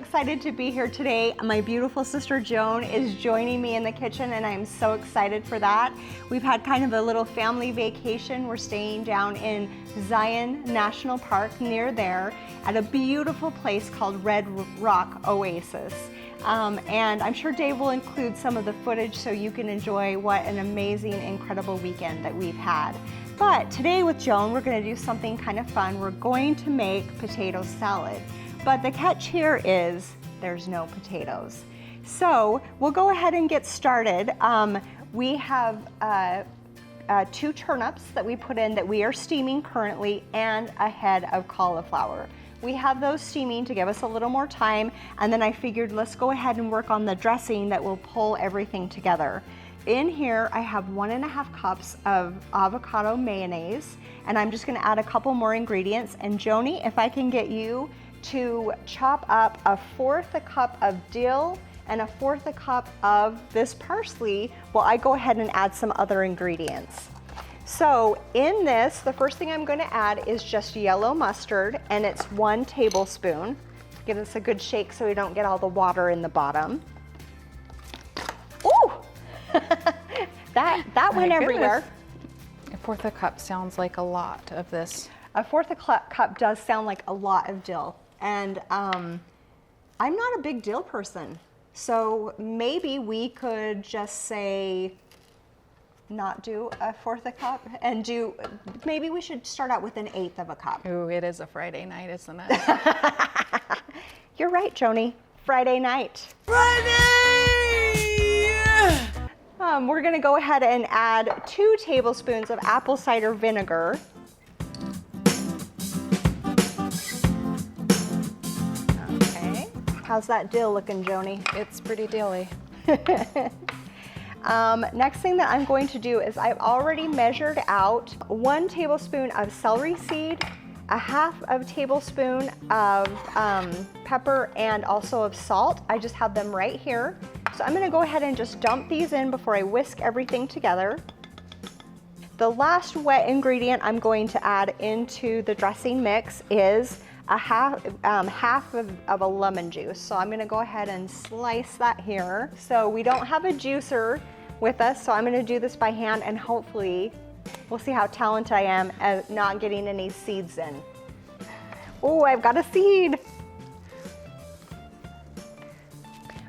excited to be here today. My beautiful sister Joan is joining me in the kitchen and I'm so excited for that. We've had kind of a little family vacation. We're staying down in Zion National Park near there at a beautiful place called Red Rock Oasis. And I'm sure Dave will include some of the footage so you can enjoy what an amazing, incredible weekend that we've had. But today with Joan, we're going to do something kind of fun. We're going to make potato salad. But the catch here is there's no potatoes. So we'll go ahead and get started. We have 2 turnips that we put in that we are steaming currently and a head of cauliflower. We have those steaming to give us a little more time, and then I figured let's go ahead and work on the dressing that will pull everything together. In here I have 1.5 cups of avocado mayonnaise, and I'm just going to add a couple more ingredients. And Joni, if I can get you to chop up 1/4 cup of dill and 1/4 cup of this parsley while I go ahead and add some other ingredients. So in this, the first thing I'm going to add is just yellow mustard, and it's 1 tablespoon. Give this a good shake so we don't get all the water in the bottom. Ooh! that went everywhere. 1/4 cup sounds like a lot of this. 1/4 cup does sound like a lot of dill, and I'm not a big dill person, so maybe we could just say not do 1/4 cup and do, maybe we should start out with 1/8 cup. Ooh, it is a Friday night, isn't it? You're right, Joni. Friday night. We're gonna go ahead and add 2 tablespoons of apple cider vinegar. Okay. How's that dill looking, Joni? It's pretty dilly. Next thing that I'm going to do is I've already measured out 1 tablespoon of celery seed, 1/2 tablespoon of pepper, and also of salt. I just have them right here. So I'm going to go ahead and just dump these in before I whisk everything together. The last wet ingredient I'm going to add into the dressing mix is half of a lemon juice. So I'm going to go ahead and slice that here. So we don't have a juicer with us, so I'm going to do this by hand, and hopefully we'll see how talented I am at not getting any seeds in. Oh, I've got a seed.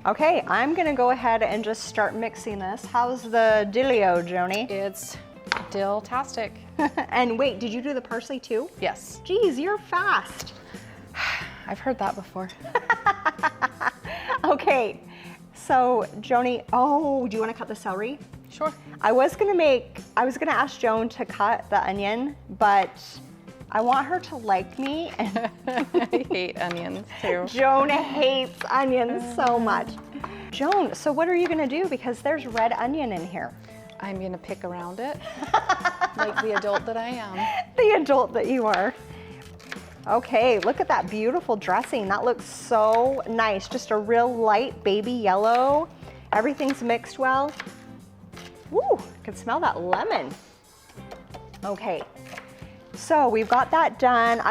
Okay, I'm going to go ahead and just start mixing this. How's the dillio, Joni? It's dill-tastic. And wait, did you do the parsley too? Yes. Geez, you're fast. I've heard that before. Okay, so Joni, oh, do you want to cut the celery? Sure. I was gonna ask Joan to cut the onion, but I want her to like me. I hate onions too. Joan hates onions so much. Joan, so what are you gonna do? Because there's red onion in here. I'm gonna pick around it like the adult that I am. The adult that you are. Okay, look at that beautiful dressing. That looks so nice. Just a real light baby yellow. Everything's mixed well. Woo, I can smell that lemon. Okay, so we've got that done.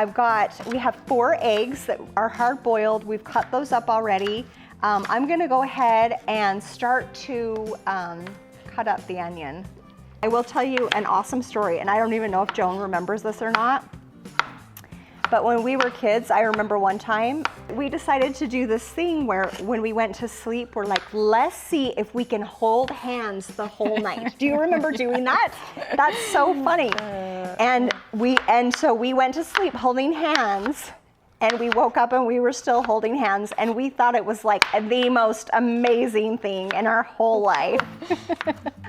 We have 4 eggs that are hard boiled. We've cut those up already. I'm gonna go ahead and start to cut up the onion. I will tell you an awesome story, and I don't even know if Joan remembers this or not. But when we were kids, I remember one time we decided to do this thing where when we went to sleep, we're like, let's see if we can hold hands the whole night. Do you remember doing that? That's so funny. And so we went to sleep holding hands, and we woke up and we were still holding hands, and we thought it was like the most amazing thing in our whole life.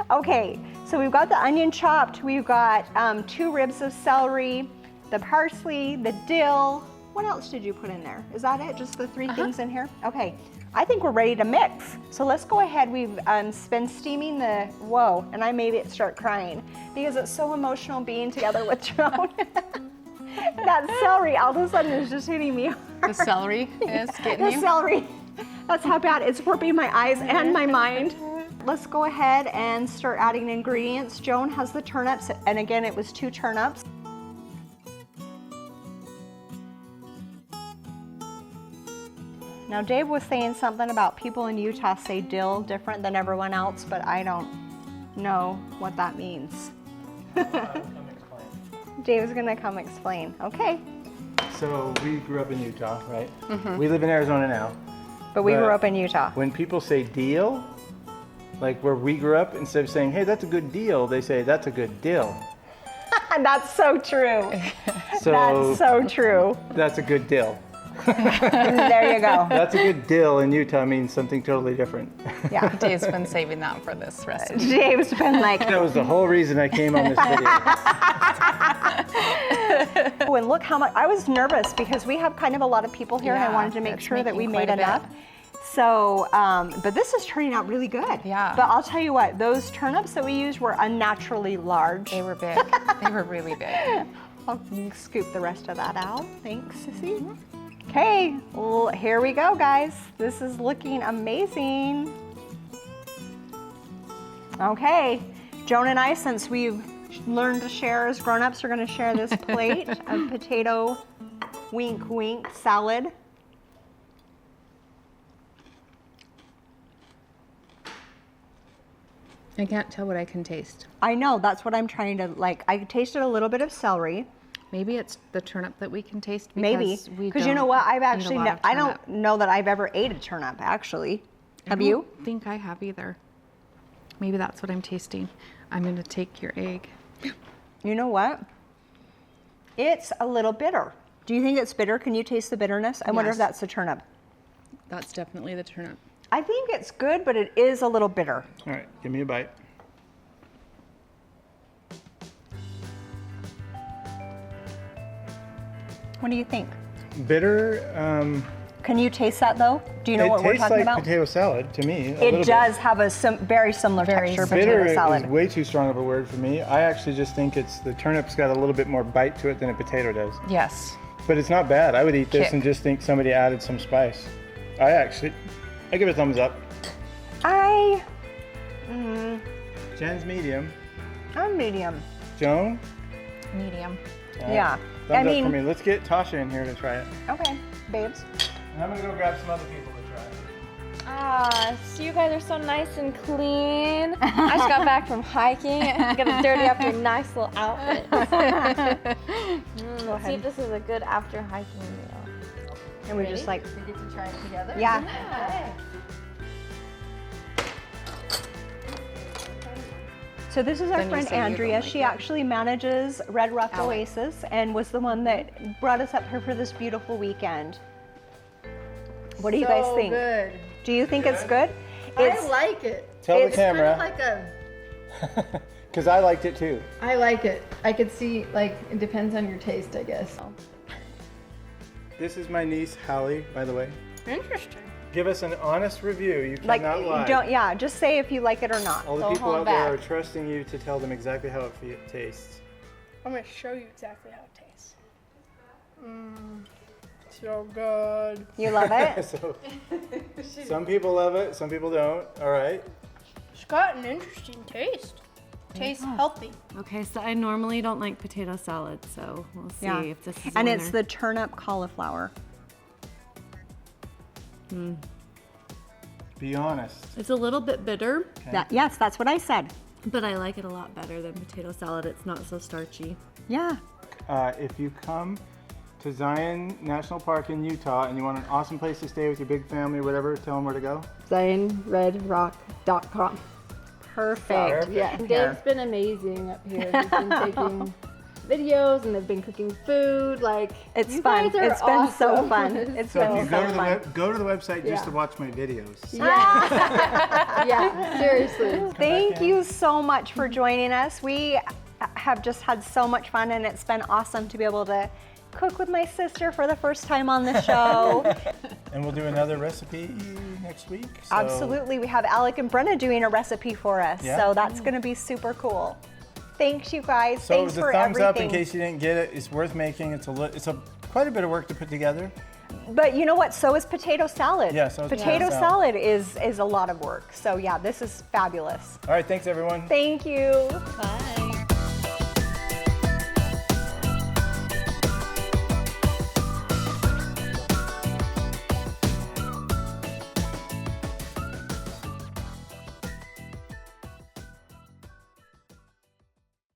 Okay, so we've got the onion chopped. We've got 2 ribs of celery, the parsley, the dill. What else did you put in there? Is that it? Just the 3 things in here? Okay, I think we're ready to mix. So let's go ahead. We've been steaming whoa, and I made it start crying because it's so emotional being together with Joan. That celery all of a sudden is just hitting me hard. The celery is getting you? The celery. That's how bad it's warping my eyes and my mind. Let's go ahead and start adding ingredients. Joan has the turnips, and again, it was 2 turnips. Now Dave was saying something about people in Utah say dill different than everyone else, but I don't know what that means. Dave's gonna come explain. Okay. So we grew up in Utah, right? We live in Arizona now. But we grew up in Utah. When people say deal, like where we grew up, instead of saying, hey, that's a good deal, they say, that's a good dill. That's so true. So That's so true. that's a good dill. There you go. That's a good dill in Utah means something totally different. Yeah. Dave's been saving that for this recipe. Dave's been like, That was the whole reason I came on this video. oh, and look how much, I was nervous because we have kind of a lot of people here and I Yeah, wanted to make that's sure that we making made quite a bit. enough. So, but this is turning out really good. Yeah. But I'll tell you what, those turnips that we used were unnaturally large. They were big. They were really big. I'll scoop the rest of that out. Thanks, Sissy. Okay, well, here we go, guys. This is looking amazing. Okay, Joan and I, since we've learned to share as grown-ups, are gonna share this plate of potato wink wink salad. I can't tell what I can taste. I know, that's what I'm trying to, like, I tasted a little bit of celery. Maybe it's the turnip that we can taste. Maybe, because you know what, I've actually, I don't know that I've ever ate a turnip, actually. Have you? I don't think I have either. Maybe that's what I'm tasting. I'm gonna take your egg. You know what? It's a little bitter. Do you think it's bitter? Can you taste the bitterness? I wonder if Yes. that's the turnip. That's definitely the turnip. I think it's good, but it is a little bitter. All right, give me a bite. What do you think? Bitter, Can you taste that though? Do you know it what we're tastes talking like about? potato salad to me. a little It bit. does have a very similar Very texture similar. potato Bitter salad. is way too strong of a word for me. I actually just think it's the turnip's got a little bit more bite to it than a potato does. Yes. But it's not bad. I would eat this Kick. and just think somebody added some spice. I give it a thumbs up. Jen's medium. I'm medium. Joan? Medium. Yeah. Thumbs I up mean, for me. Let's get Tasha in here to try it. okay, babes. And I'm gonna go grab some other people to try it. Ah, so you guys are so nice and clean. I just got back from hiking. Gonna dirty up your nice little outfit. Let's see if this is a good after hiking meal. And we just like, We get to try it together. yeah. So this is our Then you friend say you don't Andrea. like She it. actually manages Red Rock Alex. Oasis and was the one that brought us up here for this beautiful weekend. What do you guys think? Good. Do you think it's good? I like it. Tell the It's camera. Kind of like a. Because I liked it too. I like it. I could see, like, it depends on your taste, I guess. This is my niece, Hallie, by the way. Interesting. Give us an honest review. You Like, cannot lie. yeah, just say if you like it or not. All the Don't people hold out there back. are trusting you to tell them exactly how it tastes. I'm gonna show you exactly how it tastes. So good. You love it? So, some people love it, some people don't. All right. It's got an interesting taste. Tastes healthy. Okay, so I normally don't like potato salad, so we'll see Yeah. if this is And a it's winner. the turnip cauliflower. Be honest. It's a little bit bitter, Yes, that's what I said. but I like it a lot better than potato salad. It's not so starchy. Yeah. If you come to Zion National Park in Utah and you want an awesome place to stay with your big family or whatever, tell them where to go. ZionRedRock.com. Perfect. Yeah, Dave's been amazing up here. He's been taking videos and they've been cooking food. Like, It's you fun. guys are It's been so awesome. fun. It's So if been you go so to the fun. go to the website just Yeah. to watch my videos. Yeah, seriously. Thank you so much for joining us. We have just had so much fun and it's been awesome to be able to cook with my sister for the first time on the show. And we'll do another recipe next week. So Absolutely. We have Alec and Brenna doing a recipe for us. Yeah. So that's going to be super cool. Thanks, you guys. So Thanks the for thumbs everything. up in case you didn't get it. It's worth making. It's quite a bit of work to put together. But you know what? So is potato salad. Yeah, so is potato potato salad is a lot of work. So yeah, this is fabulous. All right, thanks everyone. Thank you. Bye.